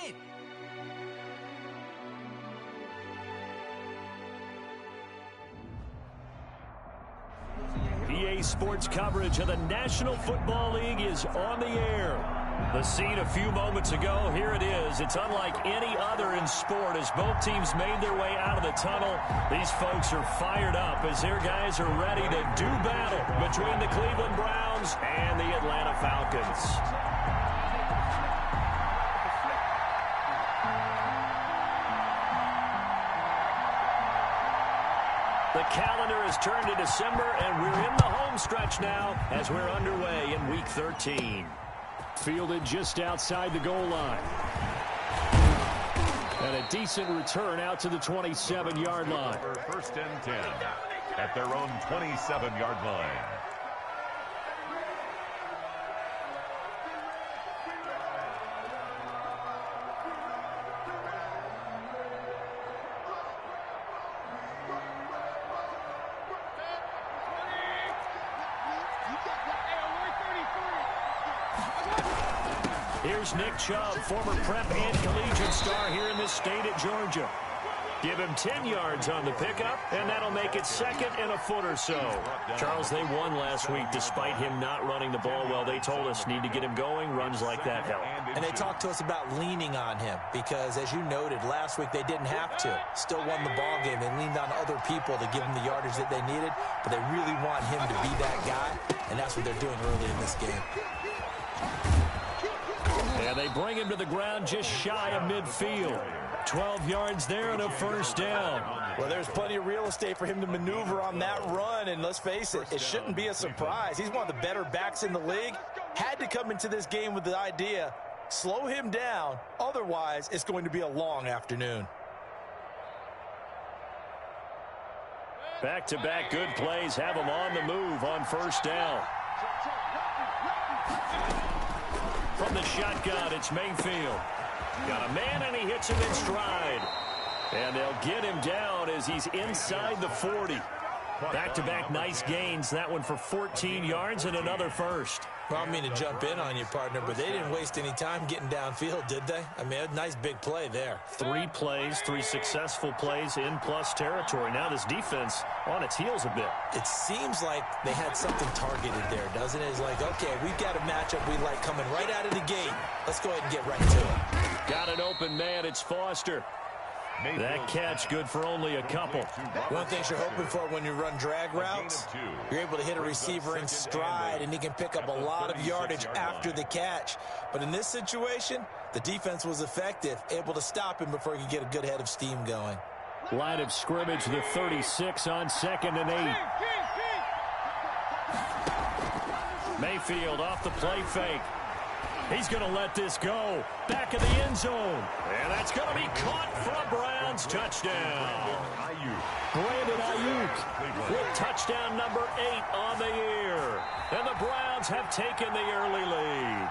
game. EA Sports coverage of the National Football League is on the air. The scene a few moments ago, here it is. It's unlike any other in sport as both teams made their way out of the tunnel. These folks are fired up as their guys are ready to do battle between the Cleveland Browns and the Atlanta Falcons. The calendar has turned to December, and we're in the home stretch now as we're underway in Week 13. Fielded just outside the goal line. And a decent return out to the 27-yard line. First and 10 at their own 27-yard line. Here's Nick Chubb, former prep and collegiate star here in this state at Georgia. Give him 10 yards on the pickup, and that'll make it second and a foot or so. Charles, they won last week despite him not running the ball well. They told us need to get him going. Runs like that help. And they talked to us about leaning on him because, as you noted, last week they didn't have to. Still won the ball game. They leaned on other people to give them the yardage that they needed, but they really want him to be that guy, and that's what they're doing early in this game. And they bring him to the ground just shy of midfield. 12 yards there and a first down. Well, there's plenty of real estate for him to maneuver on that run, and let's face it, it shouldn't be a surprise. He's one of the better backs in the league. Had to come into this game with the idea, slow him down, otherwise it's going to be a long afternoon. Back-to-back good plays have him on the move on first down. From the shotgun, it's Mayfield. Got a man, and he hits him in stride. And they'll get him down as he's inside the 40. Back-to-back nice gains. That one for 14 yards and another first. Well, I don't mean to jump in on you, partner, but they didn't waste any time getting downfield, did they? I mean, a nice big play there. 3 plays, 3 successful plays in plus territory. Now this defense on its heels a bit. It seems like they had something targeted there, doesn't it? It's like, okay, we've got a matchup we like coming right out of the gate. Let's go ahead and get right to it. Got an open man. It's Foster. That catch good for only a couple. One of the things you're hoping for when you run drag routes, you're able to hit a receiver in stride, and he can pick up a lot of yardage after the catch. But in this situation, the defense was effective, able to stop him before he could get a good head of steam going. Line of scrimmage, the 36 on 2nd and 8. Mayfield off the play fake. He's going to let this go. Back of the end zone. And that's going to be caught for a Browns touchdown. Brandon Ayuk with touchdown number 8 on the year. And the Browns have taken the early lead.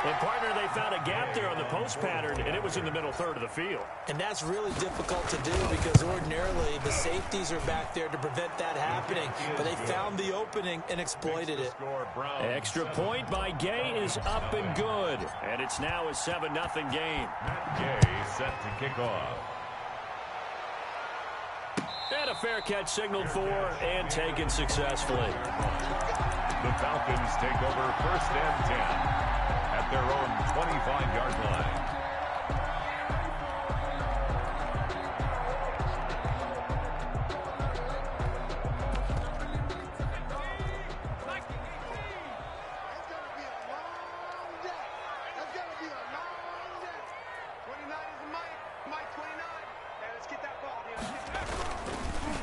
And, partner, they found a gap there on the post pattern, and it was in the middle third of the field. And that's really difficult to do because ordinarily the safeties are back there to prevent that happening. But they found the opening and exploited it. Extra point by Gay is up and good. And it's now a 7-0 game. Gay set to kick off. And a fair catch signaled for and taken successfully. The Falcons take over first and 10. At their own 25-yard line.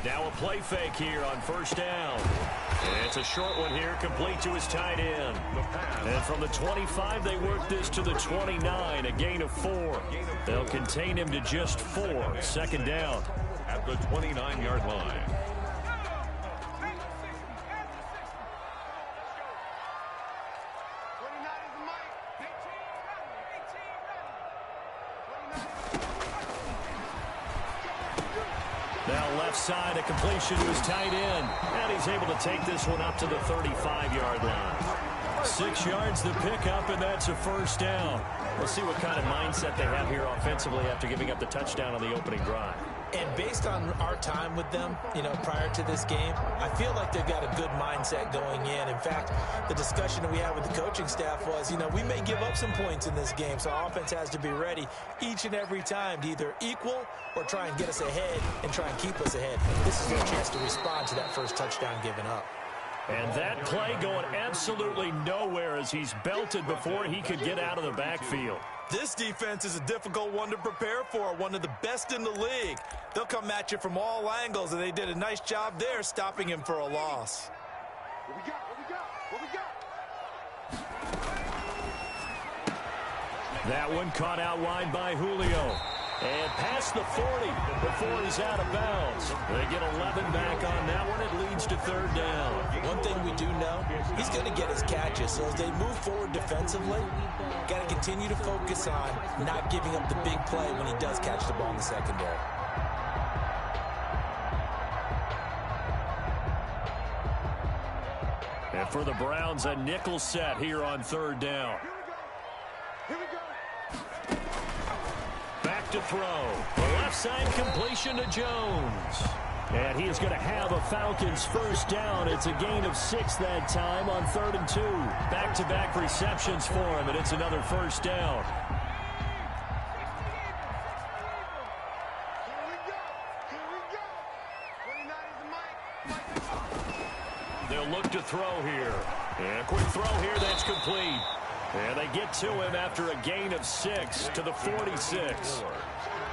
Now a play fake here on first down. It's a short one here, complete to his tight end. And from the 25, they work this to the 29, a gain of 4. They'll contain him to just 4, 2nd down. At the 29-yard line. Now left side, a completion to his tight end. And he's able to take this one up to the 35-yard line. 6 yards the pickup, and that's a first down. We'll see what kind of mindset they have here offensively after giving up the touchdown on the opening drive. And based on our time with them, prior to this game, I feel like they've got a good mindset going in. In fact, the discussion that we had with the coaching staff was, we may give up some points in this game, so our offense has to be ready each and every time to either equal or try and get us ahead and try and keep us ahead. This is their chance to respond to that first touchdown given up. And that play going absolutely nowhere as he's belted before he could get out of the backfield. This defense is a difficult one to prepare for, one of the best in the league. They'll come at you from all angles, and they did a nice job there stopping him for a loss. What we got? That one caught out wide by Julio. And past the 40 before he's out of bounds. They get 11 back on that one. It leads to third down. One thing we do know, he's going to get his catches. So as they move forward defensively, got to continue to focus on not giving up the big play when he does catch the ball in the secondary. And for the Browns, a nickel set here on third down. Here we go. Back to throw. The left side completion to Jones. And he is going to have a Falcons first down. It's a gain of 6 that time on 3rd and 2. Back-to-back receptions for him, and it's another first down. Here we go. 29 is the mic. They'll look to throw here. And a quick throw here, that's complete. And they get to him after a gain of 6 to the 46.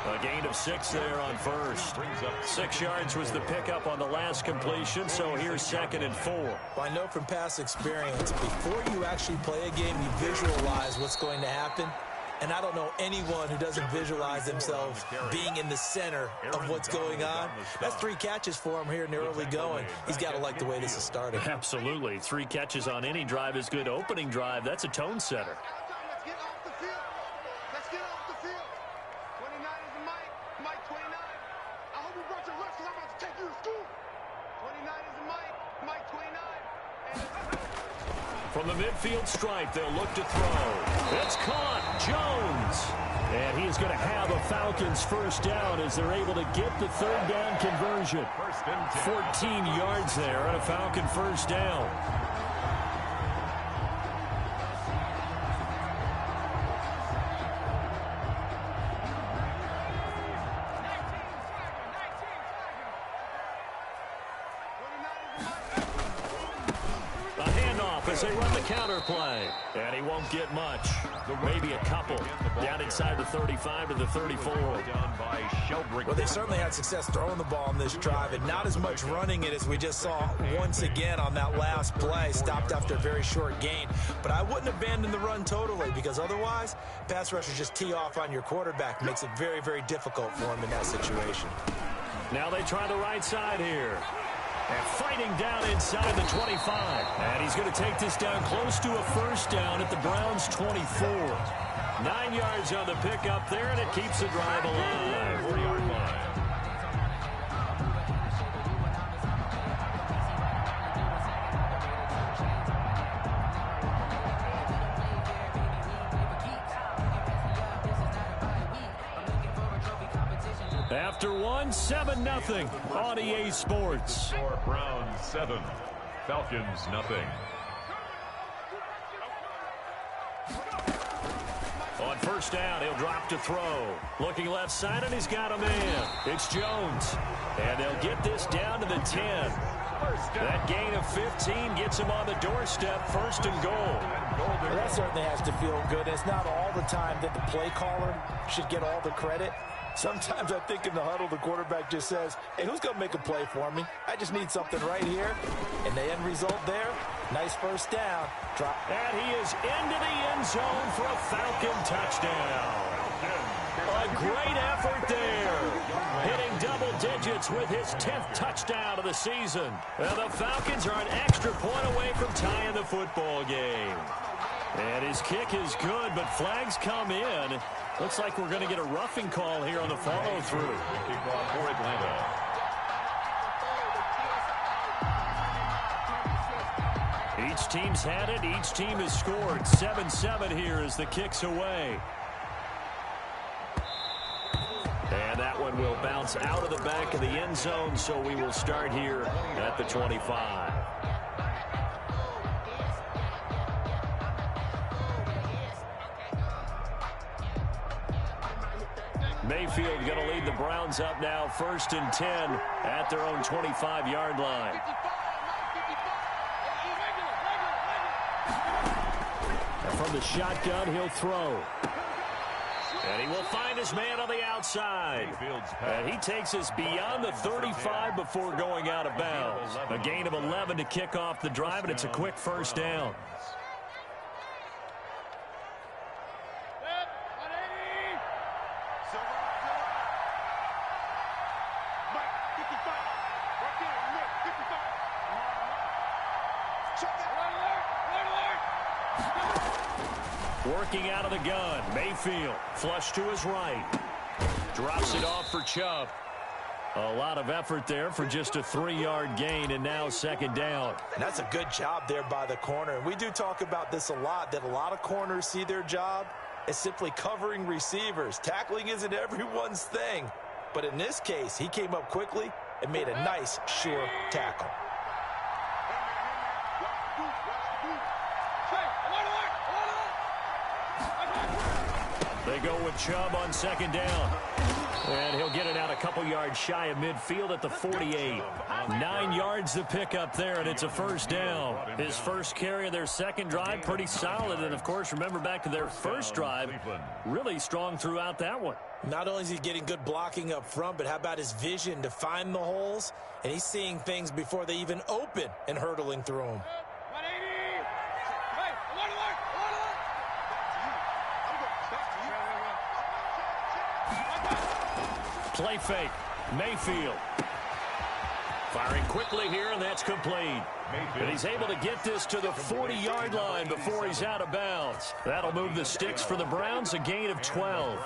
A gain of 6 there on first. 6 yards was the pickup on the last completion, so here's 2nd and 4. Well, I know from past experience, before you actually play a game, you visualize what's going to happen. And I don't know anyone who doesn't visualize themselves being in the center of what's going on. That's 3 catches for him here in the early going. He's got to like the way this is starting. Absolutely. 3 catches on any drive is good. Opening drive, that's a tone setter. Let's get off the field. 29 is the mic. Mike 29. I hope you brought your lunch because I'm about to take you to school. 29 is the mic. Mike 29. From the midfield stripe, they'll look to throw. It's caught. Jones. And he is going to have a Falcons first down as they're able to get the 3rd down conversion. 14 yards there and a Falcon first down. As they run the counter play. And he won't get much. Maybe a couple. Down inside the 35 to the 34. Well, they certainly had success throwing the ball on this drive, and not as much running it as we just saw once again on that last play. Stopped after a very short gain. But I wouldn't abandon the run totally, because otherwise, pass rushers just tee off on your quarterback. Makes it very, very difficult for him in that situation. Now they try the right side here. And fighting down inside the 25. And he's going to take this down close to a first down at the Browns' 24. 9 yards on the pickup there, and it keeps the drive alive. 4-yard line. After one, 7-0 on EA Sports. For Browns 7, Falcons nothing. On first down, he'll drop to throw. Looking left side, and he's got a man. It's Jones. And they'll get this down to the 10. That gain of 15 gets him on the doorstep, 1st and goal. Well, that certainly has to feel good. It's not all the time that the play caller should get all the credit. Sometimes I think in the huddle, the quarterback just says, hey, who's going to make a play for me? I just need something right here. And the end result there, nice first down. Drop. And he is into the end zone for a Falcon touchdown. A great effort there. Hitting double digits with his 10th touchdown of the season. Well, the Falcons are an extra point away from tying the football game. And his kick is good, but flags come in. Looks like we're going to get a roughing call here on the follow-through. Kickoff for Atlanta. Each team's had it. Each team has scored. 7-7 here as the kick's away. And that one will bounce out of the back of the end zone, so we will start here at the 25. Mayfield going to lead the Browns up now, 1st and 10 at their own 25-yard line. And from the shotgun, he'll throw. And he will find his man on the outside. And he takes us beyond the 35 before going out of bounds. A gain of 11 to kick off the drive, and it's a quick first down. Working out of the gun, Mayfield, flush to his right. Drops it off for Chubb. A lot of effort there for just a 3-yard gain, and now 2nd down. And that's a good job there by the corner. And we do talk about this a lot, that a lot of corners see their job as simply covering receivers. Tackling isn't everyone's thing. But in this case, he came up quickly and made a nice, sure tackle. They go with Chubb on 2nd down. And he'll get it out a couple yards shy of midfield at the 48. 9 yards to pick up there, and it's a 1st down. His first carry of their 2nd drive, pretty solid. And, of course, remember back to their 1st drive, really strong throughout that one. Not only is he getting good blocking up front, but how about his vision to find the holes? And he's seeing things before they even open and hurdling through them. Play fake. Mayfield. Firing quickly here, and that's complete. And he's able to get this to the 40-yard line before he's out of bounds. That'll move the sticks for the Browns, a gain of 12.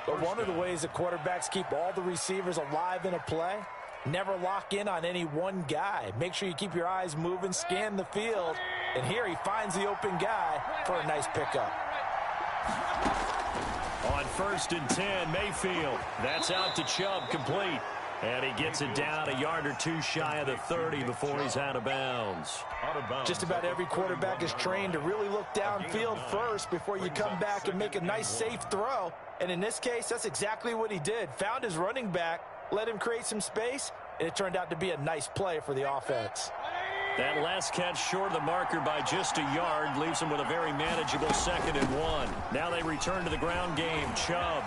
But one of the ways that quarterbacks keep all the receivers alive in a play, never lock in on any one guy. Make sure you keep your eyes moving, scan the field. And here he finds the open guy for a nice pickup. On 1st and 10, Mayfield. That's out to Chubb, complete. And he gets it down a yard or two shy of the 30 before he's out of bounds. Just about every quarterback is trained to really look downfield first before you come back and make a nice, safe throw. And in this case, that's exactly what he did. Found his running back, let him create some space, and it turned out to be a nice play for the offense. That last catch short of the marker by just a yard leaves them with a very manageable 2nd and 1. Now they return to the ground game. Chubb.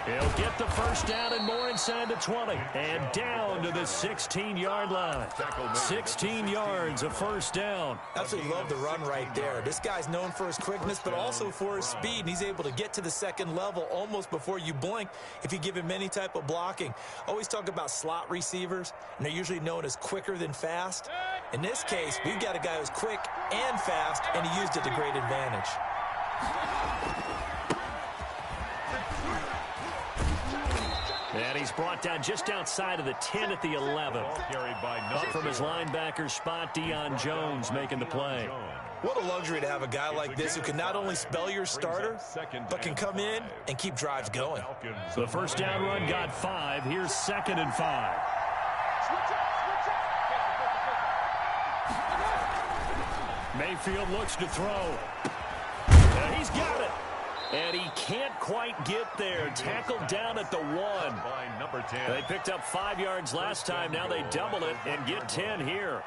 He'll get the 1st down and more inside the 20. And down to the 16-yard line. 16 yards, a 1st down. Absolutely love the run right there. This guy's known for his quickness, but also for his speed. And he's able to get to the 2nd level almost before you blink if you give him any type of blocking. Always talk about slot receivers, and they're usually known as quicker than fast. In this case, we've got a guy who's quick and fast, and he used it to great advantage. And he's brought down just outside of the 10 at the 11. Up from his linebacker spot, Deion Jones making the play. What a luxury to have a guy like this who can not only spell your starter, but can come in and keep drives going. The 1st down run got 5. Here's 2nd and 5. Mayfield looks to throw. And he's got it. And he can't quite get there. Tackled down at the 1. They picked up 5 yards last time. Now they double it and get 10 here.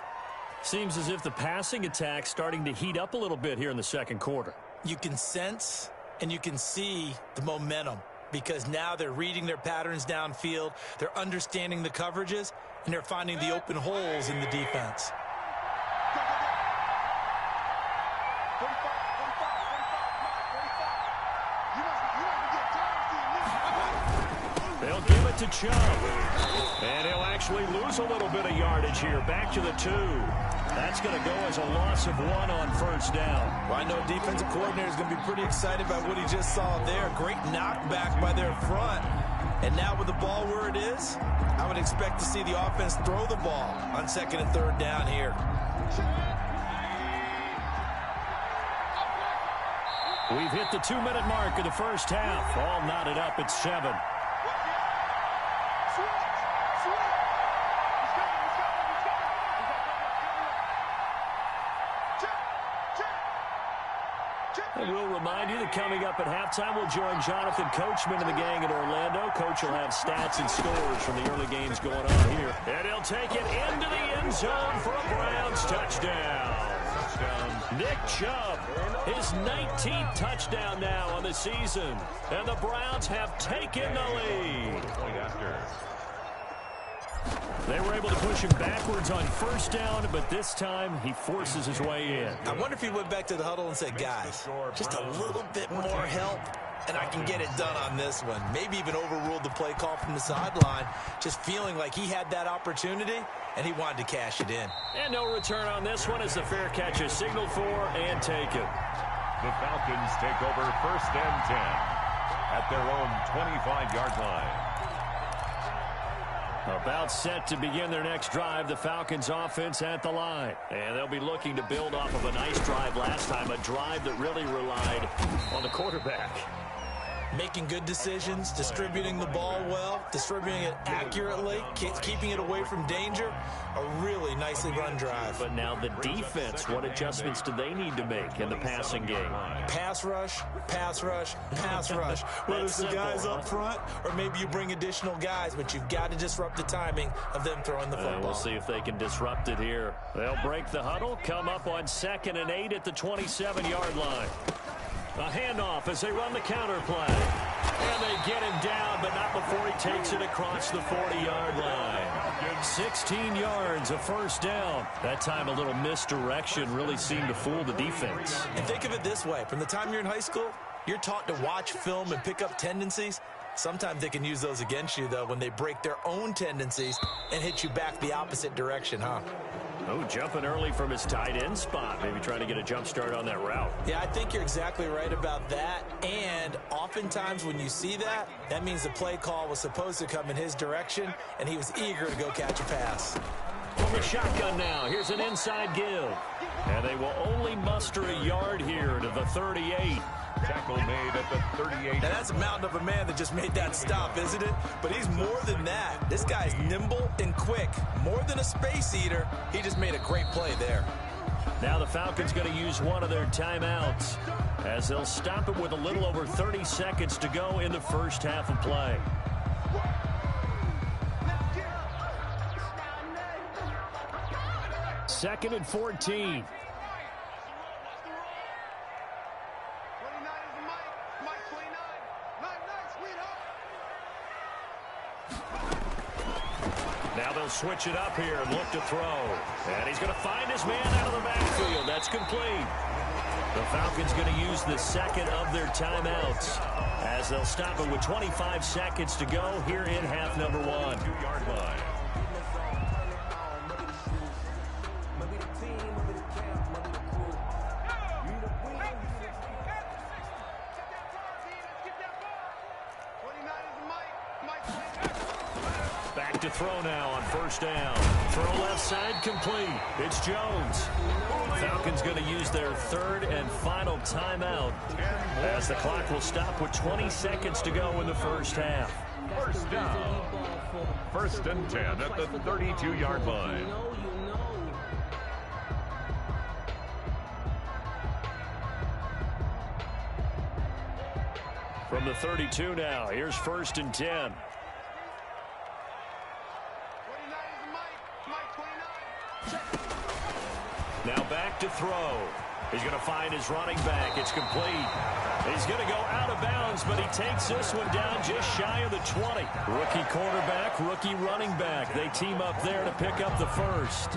Seems as if the passing attack's starting to heat up a little bit here in the 2nd quarter. You can sense and you can see the momentum because now they're reading their patterns downfield. They're understanding the coverages, and they're finding the open holes in the defense. They'll give it to Chubb. And he'll actually lose a little bit of yardage here. Back to the 2. That's going to go as a loss of 1 on 1st down. Well, I know defensive coordinator is going to be pretty excited by what he just saw there. Great knockback by their front. And now with the ball where it is, I would expect to see the offense throw the ball on 2nd and 3rd down here. We've hit the 2-minute mark of the first half. All knotted up at 7. And we'll remind you that coming up at halftime, we'll join Jonathan Coachman and the gang in Orlando. Coach will have stats and scores from the early games going on here. And he'll take it into the end zone for a Browns touchdown. Nick Chubb, his 19th touchdown now on the season. And the Browns have taken the lead. They were able to push him backwards on first down, but this time he forces his way in. I wonder if he went back to the huddle and said, guys, just a little bit more help, and I can get it done on this one. Maybe even overruled the play call from the sideline, just feeling like he had that opportunity, and he wanted to cash it in. And no return on this one as the fair catch is signaled for and taken. The Falcons take over 1st and 10 at their own 25-yard line. About set to begin their next drive, the Falcons offense at the line. And they'll be looking to build off of a nice drive last time, a drive that really relied on the quarterback. Making good decisions, distributing the ball well, distributing it accurately, keeping it away from danger. A really nicely run drive. But now the defense, what adjustments do they need to make in the passing game? Pass rush, pass rush, pass rush. Whether it's the guys up front or maybe you bring additional guys, but you've got to disrupt the timing of them throwing the football. We'll see if they can disrupt it here. They'll break the huddle, come up on 2nd and 8 at the 27-yard line. A handoff as they run the counter play. And they get him down, but not before he takes it across the 40-yard line. 16 yards, a first down. That time a little misdirection really seemed to fool the defense. And think of it this way. From the time you're in high school, you're taught to watch film and pick up tendencies. Sometimes they can use those against you, though, when they break their own tendencies and hit you back the opposite direction, huh? Oh, jumping early from his tight end spot. Maybe trying to get a jump start on that route. Yeah, I think you're exactly right about that. And oftentimes when you see that, that means the play call was supposed to come in his direction, and he was eager to go catch a pass. From the shotgun now, here's an inside give. And they will only muster a yard here to the 38. Tackle made at the 38. Now that's a mountain of a man that just made that stop, isn't it? But he's more than that. This guy's nimble and quick. More than a space eater, he just made a great play there. Now the Falcons going to use one of their timeouts as they'll stop it with a little over 30 seconds to go in the first half of play. Second and 14. Now they'll switch it up here and look to throw. And he's going to find his man out of the backfield. That's complete. The Falcons going to use the second of their timeouts as they'll stop it with 25 seconds to go here in half number 1. 2-yard line. Back to throw now on first down. Throw left side complete. It's Jones. Falcons going to use their third and final timeout as the clock will stop with 20 seconds to go in the first half. First down. 1st and 10 at the 32-yard line. From the 32 now, here's 1st and 10. Now back to throw. He's going to find his running back. It's complete. He's going to go out of bounds, but he takes this one down just shy of the 20. Rookie quarterback, rookie running back. They team up there to pick up the first.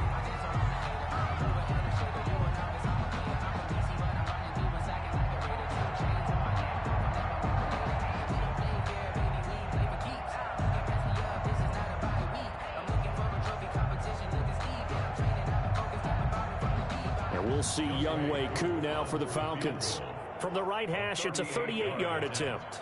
We'll see Younghoe Koo now for the Falcons. From the right hash, it's a 38-yard attempt.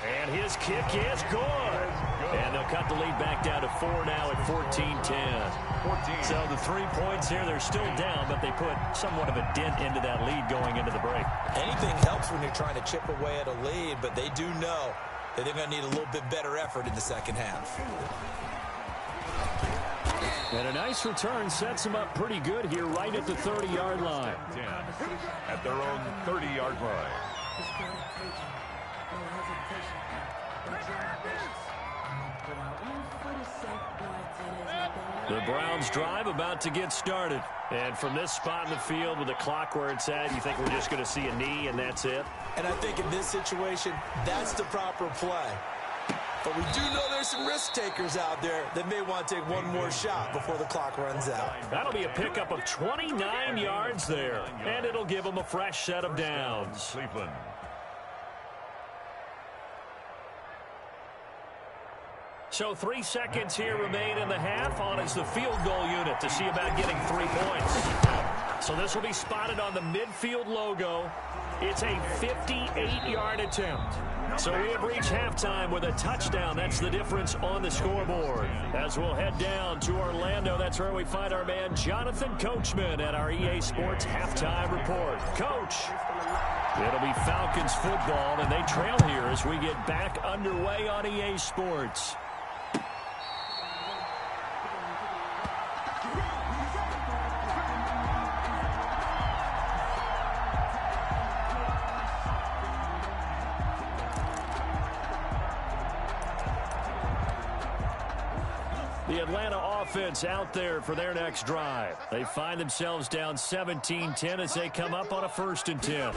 And his kick is good. And they'll cut the lead back down to 4 now at 14-10. So the 3 points here, they're still down, but they put somewhat of a dent into that lead going into the break. Anything helps when you're trying to chip away at a lead, but they do know that they're going to need a little bit better effort in the second half. And a nice return sets them up pretty good here right at the 30-yard line. 10 at their own 30-yard line. The Browns drive about to get started. And from this spot in the field with the clock where it's at, you think we're just going to see a knee and that's it? And I think in this situation, that's the proper play. But we do know there's some risk takers out there that may want to take one more shot before the clock runs out. That'll be a pickup of 29 yards there. And it'll give them a fresh set of downs. Cleveland. So 3 seconds here remain in the half on as the field goal unit to see about getting 3 points. So this will be spotted on the midfield logo. It's a 58-yard attempt. So we have reached halftime with a touchdown. That's the difference on the scoreboard. As we'll head down to Orlando, that's where we find our man Jonathan Coachman at our EA Sports Halftime Report. Coach, it'll be Falcons football, and they trail here as we get back underway on EA Sports. The Atlanta offense out there for their next drive. They find themselves down 17-10 as they come up on a 1st and 10.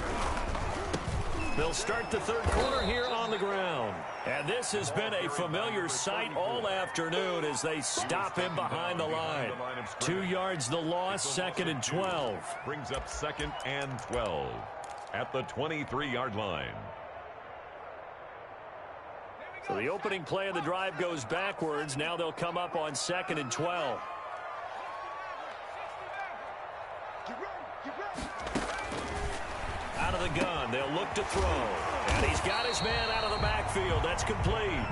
They'll start the third quarter here on the ground. And this has been a familiar sight all afternoon as they stop him behind the line. 2 yards the loss, 2nd and 12. Brings up 2nd and 12 at the 23-yard line. So the opening play of the drive goes backwards. Now they'll come up on 2nd and 12. Out of the gun, they'll look to throw. And he's got his man out of the backfield. That's complete.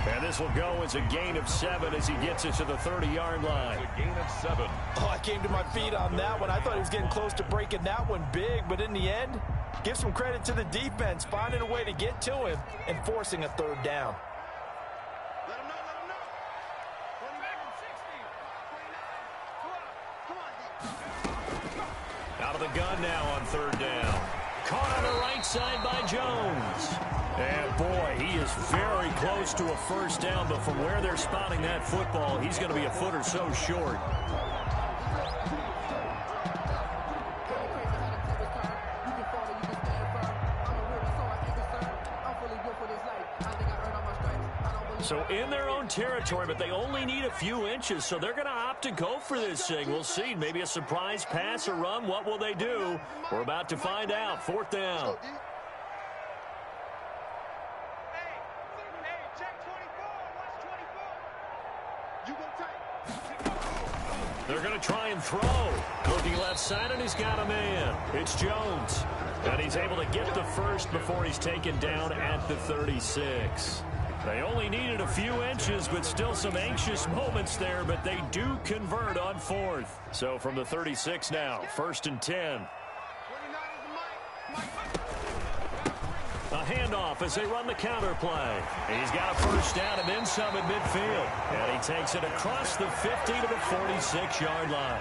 And this will go as a gain of 7 as he gets it to the 30-yard line. A gain of 7. Oh, I came to my feet on that one. I thought he was getting close to breaking that one big, but in the end, give some credit to the defense, finding a way to get to him and forcing a 3rd down. Let him know, let him know. 29, come on. Out of the gun now on 3rd down. Caught on the right side by Jones. And boy, he is very close to a 1st down, but from where they're spotting that football, he's going to be a foot or so short. So in their own territory, but they only need a few inches, so they're going to opt to go for this thing. We'll see. Maybe a surprise pass or run. What will they do? We're about to find out. 4th down. They're going to try and throw. Looking left side, and he's got a man. It's Jones. And he's able to get the first before he's taken down at the 36. They only needed a few inches, but still some anxious moments there, but they do convert on 4th. So from the 36 now, 1st and 10. A handoff as they run the counter play. He's got a 1st down and then some at midfield. And he takes it across the 50 to the 46-yard line.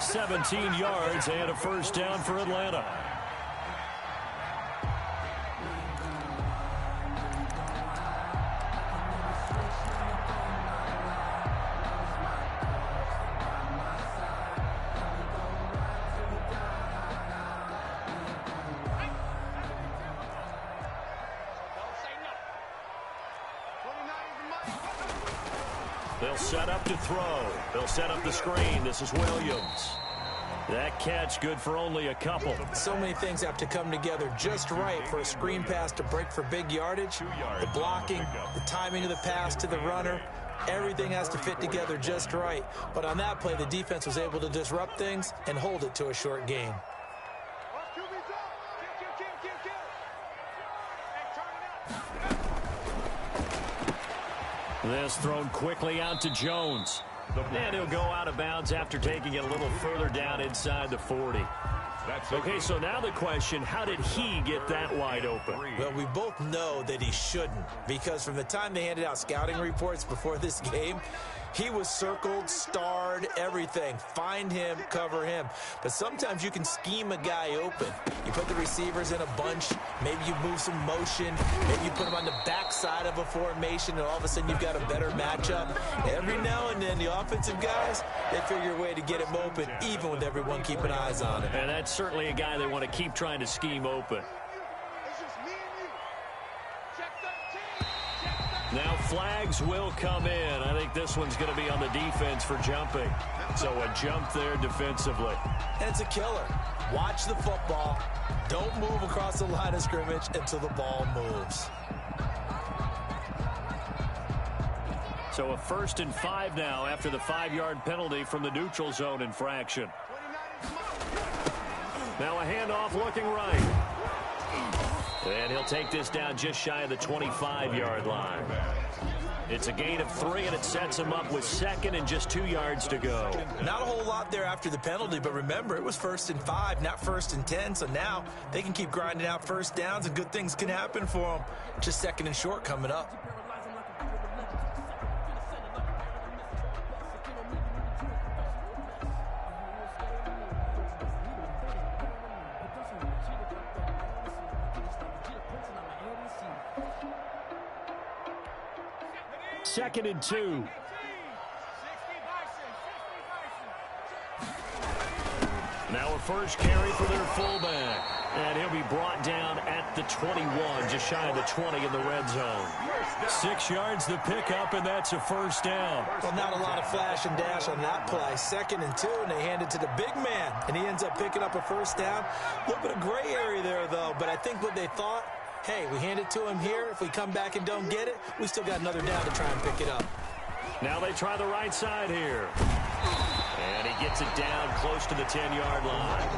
17 yards and a 1st down for Atlanta. They'll set up to throw. They'll set up the screen. This is Williams. That catch good for only a couple. So many things have to come together just right for a screen pass to break for big yardage. The blocking, the timing of the pass to the runner, everything has to fit together just right. But on that play, the defense was able to disrupt things and hold it to a short gain. This thrown quickly out to Jones. And he'll go out of bounds after taking it a little further down inside the 40. Okay, so now the question, how did he get that wide open? Well, we both know that he shouldn't, because from the time they handed out scouting reports before this game, he was circled, starred, everything. Find him, cover him. But sometimes you can scheme a guy open. You put the receivers in a bunch. Maybe you move some motion. Maybe you put them on the backside of a formation, and all of a sudden you've got a better matchup. Every now and then, the offensive guys, they figure a way to get him open, even with everyone keeping eyes on him. And that's certainly a guy they want to keep trying to scheme open. Now flags will come in. I think this one's going to be on the defense for jumping. So a jump there defensively. And it's a killer. Watch the football. Don't move across the line of scrimmage until the ball moves. So a 1st and 5 now after the 5-yard penalty from the neutral zone infraction. Now a handoff looking right. And he'll take this down just shy of the 25-yard line. It's a gain of 3, and it sets him up with 2nd and just 2 yards to go. Not a whole lot there after the penalty, but remember, it was 1st and 5, not 1st and 10, so now they can keep grinding out first downs, and good things can happen for them. Just 2nd and short coming up. Second and 2. Now a first carry for their fullback. And he'll be brought down at the 21, just shy of the 20 in the red zone. 6 yards the pickup, and that's a first down. Well, not a lot of flash and dash on that play. 2nd and 2, and they hand it to the big man. And he ends up picking up a first down. A little bit of gray area there, though. But I think what they thought, hey, we hand it to him here. If we come back and don't get it, we still got another down to try and pick it up. Now they try the right side here. And he gets it down close to the 10-yard line.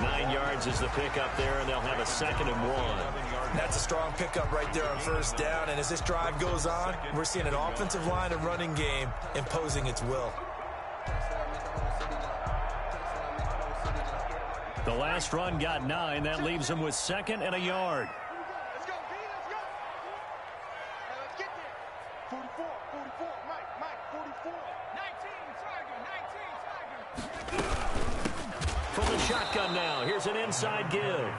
9 yards is the pickup there, and they'll have a 2nd and 1. That's a strong pickup right there on first down. And as this drive goes on, we're seeing an offensive line and running game imposing its will. The last run got 9. That leaves them with 2nd and a yard. Let's go, B, let's go. Now let's get there. 44, Mike, 44. 19, Tiger. From the shotgun now, here's an inside give.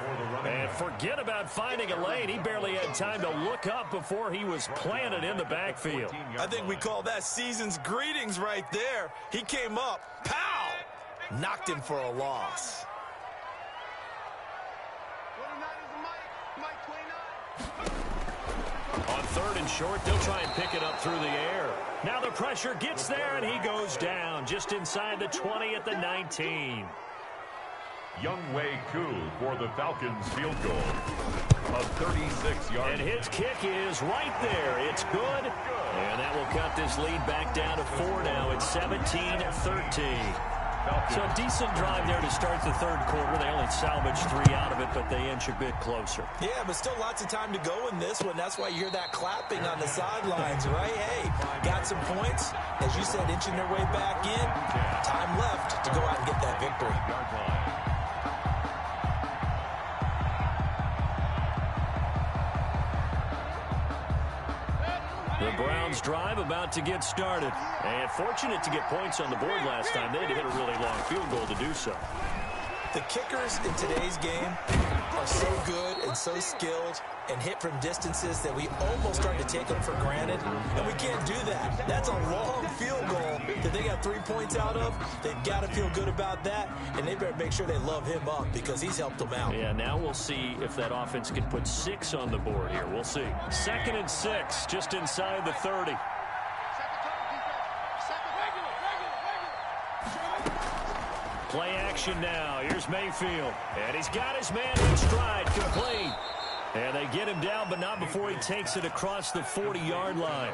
And forget about finding a lane. He barely had time to look up before he was planted in the backfield. I think we call that season's greetings right there. He came up, pow! Knocked him for a loss. 29 is Mike, 29. On 3rd and short, they'll try and pick it up through the air. Now the pressure gets there, and he goes down just inside the 20 at the 19. Younghoe Koo for the Falcons field goal. A 36-yard. And his kick is right there. It's good. And that will cut this lead back down to 4 now. It's 17-13. So a decent drive there to start the 3rd quarter. They only salvaged 3 out of it, but they inch a bit closer. Yeah, but still lots of time to go in this one. That's why you hear that clapping on the sidelines, right? Hey, got some points. As you said, inching their way back in. Time left to go out and get that victory. The Browns drive about to get started. And fortunate to get points on the board last time. They had to hit a really long field goal to do so. The kickers in today's game are so good and so skilled and hit from distances that we almost start to take them for granted. And we can't do that. That's a long field goal that they got 3 points out of. They've got to feel good about that. And they better make sure they love him up because he's helped them out. Yeah, now we'll see if that offense can put 6 on the board here. We'll see. 2nd and 6, just inside the 30. Play action now. Here's Mayfield. And he's got his man in stride, complete. And they get him down, but not before he takes it across the 40-yard line.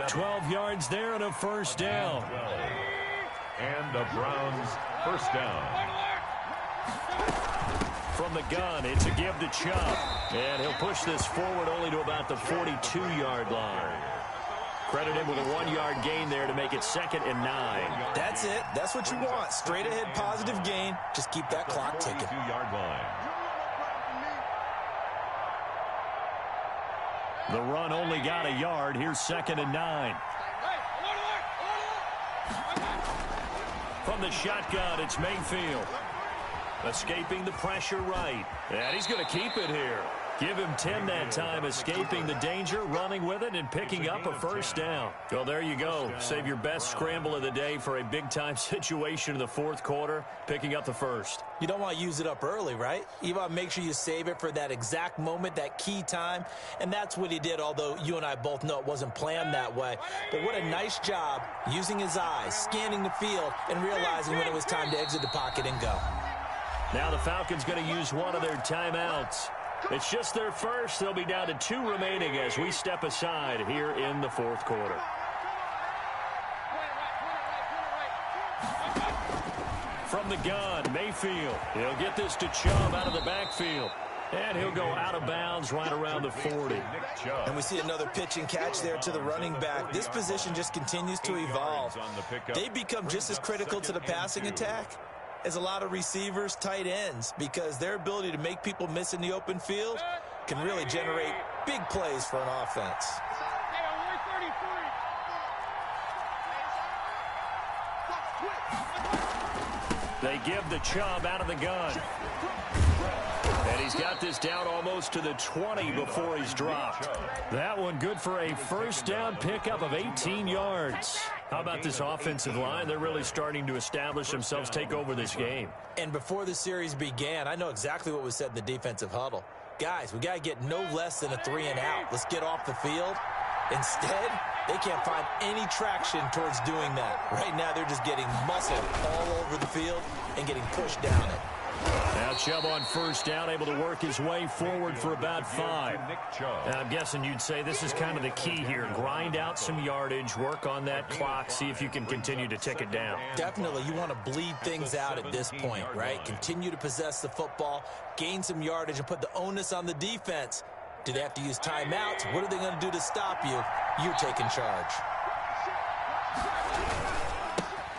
12 yards there and a first down. And the Browns first down. From the gun, it's a give to Chubb. And he'll push this forward only to about the 42-yard line. Credit him with a 1-yard gain there to make it 2nd and 9. That's it. That's what you want. Straight ahead positive gain. Just keep that clock ticking. 42-yard line. The run only got a yard. Here's 2nd and 9. From the shotgun, it's Mayfield. Escaping the pressure right. And he's going to keep it here. Give him 10 that time, escaping the danger, running with it, and picking up a first down. Well, there you go. Save your best scramble of the day for a big-time situation in the 4th quarter, picking up the first. You don't want to use it up early, right? You want to make sure you save it for that exact moment, that key time. And that's what he did, although you and I both know it wasn't planned that way. But what a nice job using his eyes, scanning the field, and realizing when it was time to exit the pocket and go. Now the Falcons going to use one of their timeouts. It's just their first. They'll be down to 2 remaining as we step aside here in the 4th quarter. From the gun, Mayfield. He'll get this to Chubb out of the backfield. And he'll go out of bounds right around the 40. And we see another pitch and catch there to the running back. This position just continues to evolve. They become just as critical to the passing attack as a lot of receivers, tight ends, because their ability to make people miss in the open field can really generate big plays for an offense. They give the Chubb out of the gun. And he's got this down almost to the 20 before he's dropped. That one good for a first down pickup of 18 yards. How about this offensive line? They're really starting to establish themselves, take over this game. And before the series began, I know exactly what was said in the defensive huddle. Guys, we got to get no less than a 3-and-out. Let's get off the field. Instead, they can't find any traction towards doing that. Right now, they're just getting muscled all over the field and getting pushed down it. Now Chubb on first down, able to work his way forward for about 5. And I'm guessing you'd say this is kind of the key here. Grind out some yardage, work on that clock, see if you can continue to tick it down. Definitely, you want to bleed things out at this point, right? Continue to possess the football, gain some yardage, and put the onus on the defense. Do they have to use timeouts? What are they going to do to stop you? You're taking charge.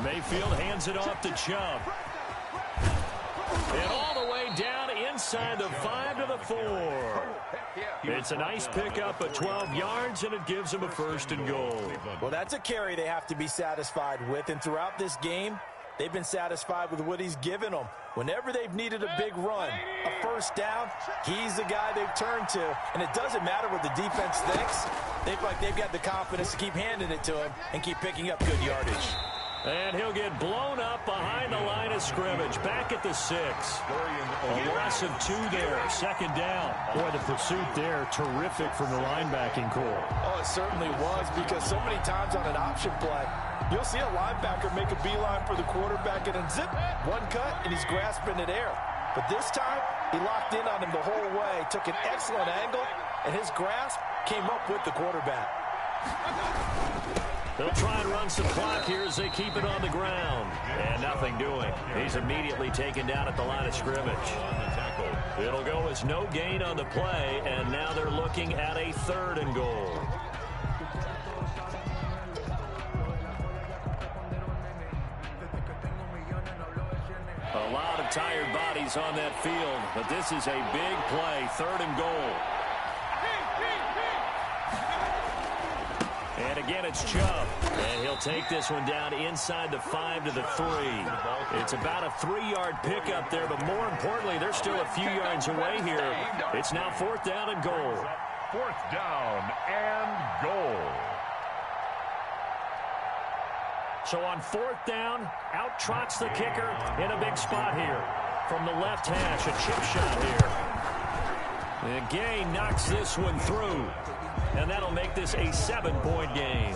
Mayfield hands it off to Chubb. And all the way down inside the 5 to the 4. It's a nice pickup of 12 yards, and it gives them a first and goal. Well, that's a carry they have to be satisfied with, and throughout this game, they've been satisfied with what he's given them. Whenever they've needed a big run, a first down, he's the guy they've turned to. And it doesn't matter what the defense thinks. They feel like they've got the confidence to keep handing it to him and keep picking up good yardage. And he'll get blown up behind the line of scrimmage. Back at the 6. A loss of 2 there. 2nd down. Boy, the pursuit there, terrific from the linebacking core. Oh, it certainly was, because so many times on an option play, you'll see a linebacker make a beeline for the quarterback and then zip, one cut, and he's grasping it air. But this time, he locked in on him the whole way, took an excellent angle, and his grasp came up with the quarterback. They'll try and run some clock here as they keep it on the ground. And nothing doing. He's immediately taken down at the line of scrimmage. It'll go as no gain on the play, and now they're looking at a 3rd and goal. A lot of tired bodies on that field, but this is a big play, 3rd and goal. And again, it's Chubb. And he'll take this one down inside the 5 to the 3. It's about a 3-yard pickup there, but more importantly, they're still a few yards away here. It's now 4th down and goal. 4th down and goal. So on 4th down, out trots the kicker in a big spot here. From the left hash, a chip shot here. And Gay knocks this one through. And that'll make this a 7-point game.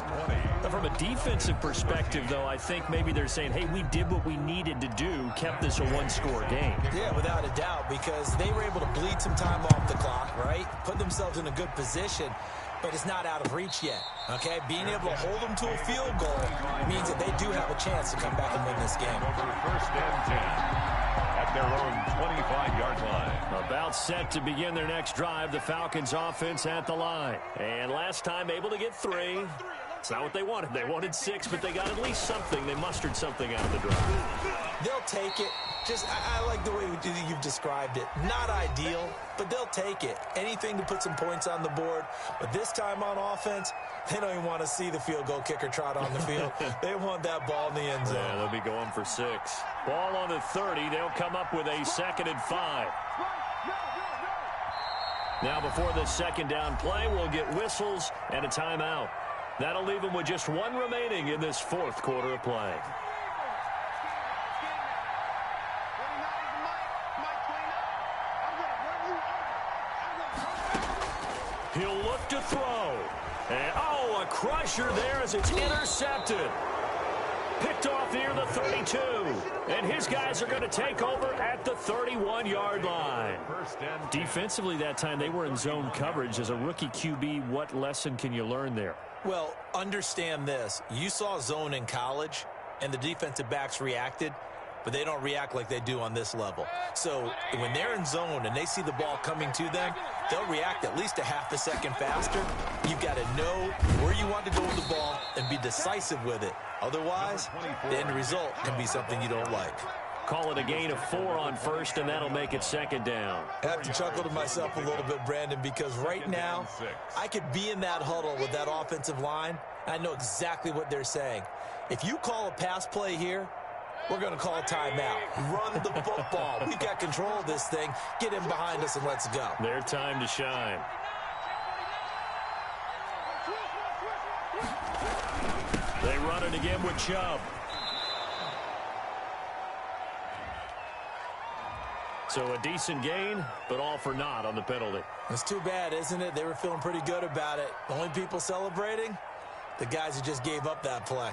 Now, from a defensive perspective, though, I think maybe they're saying, hey, we did what we needed to do, kept this a 1-score game. Yeah, without a doubt, because they were able to bleed some time off the clock, right? Put themselves in a good position, but it's not out of reach yet, okay? Being able to hold them to a field goal means that they do have a chance to come back and win this game. Over 1st and 10. At their own 25-yard line. About set to begin their next drive, the Falcons offense at the line. And last time able to get 3. It's not what they wanted. They wanted 6, but they got at least something. They mustered something out of the drive. They'll take it. I like the way you've described it. Not ideal, but they'll take it. Anything to put some points on the board. But this time on offense, they don't even want to see the field goal kicker trot on the field. They want that ball in the end zone. Yeah, they'll be going for 6. Ball on the 30. They'll come up with a 2nd and 5. Now before the second down play, we'll get whistles and a timeout. That'll leave them with just 1 remaining in this 4th quarter of play. He'll look to throw. And, oh, a crusher there as it's intercepted. Picked off near the 32. And his guys are going to take over at the 31-yard line. Defensively that time, they were in zone coverage. As a rookie QB, what lesson can you learn there? Well, understand this. You saw zone in college, and the defensive backs reacted, but they don't react like they do on this level. So when they're in zone and they see the ball coming to them, they'll react at least a half a second faster. You've got to know where you want to go with the ball and be decisive with it. Otherwise, the end result can be something you don't like. Call it a gain of 4 on first, and that'll make it 2nd down. I have to chuckle to myself a little bit, Brandon, because right now I could be in that huddle with that offensive line. I know exactly what they're saying. If you call a pass play here, we're going to call a timeout. Run the football. We've got control of this thing. Get in behind us and let's go. Their time to shine. They run it again with Chubb. So a decent gain, but all for naught on the penalty. It's too bad, isn't it? They were feeling pretty good about it. The only people celebrating, the guys who just gave up that play.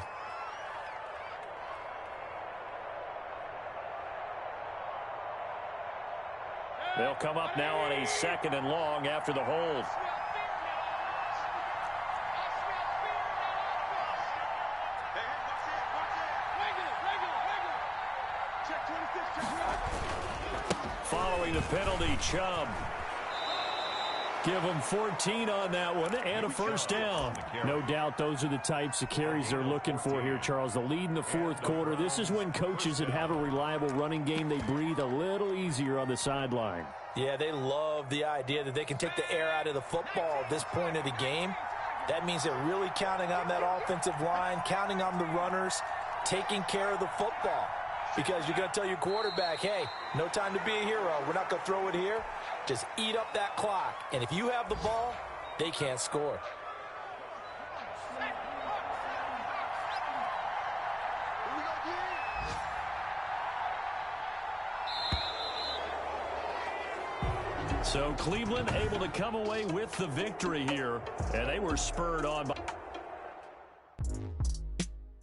They'll come up now on a 2nd and long after the hold. Following the penalty, Chubb. Give them 14 on that one and a first down. No doubt those are the types of carries they're looking for here, Charles. The lead in the 4th quarter. This is when coaches that have a reliable running game, they breathe a little easier on the sideline. Yeah, they love the idea that they can take the air out of the football at this point of the game. That means they're really counting on that offensive line, counting on the runners, taking care of the football. Because you're going to tell your quarterback, hey, no time to be a hero. We're not going to throw it here. Just eat up that clock. And if you have the ball, they can't score. So Cleveland able to come away with the victory here, and they were spurred on by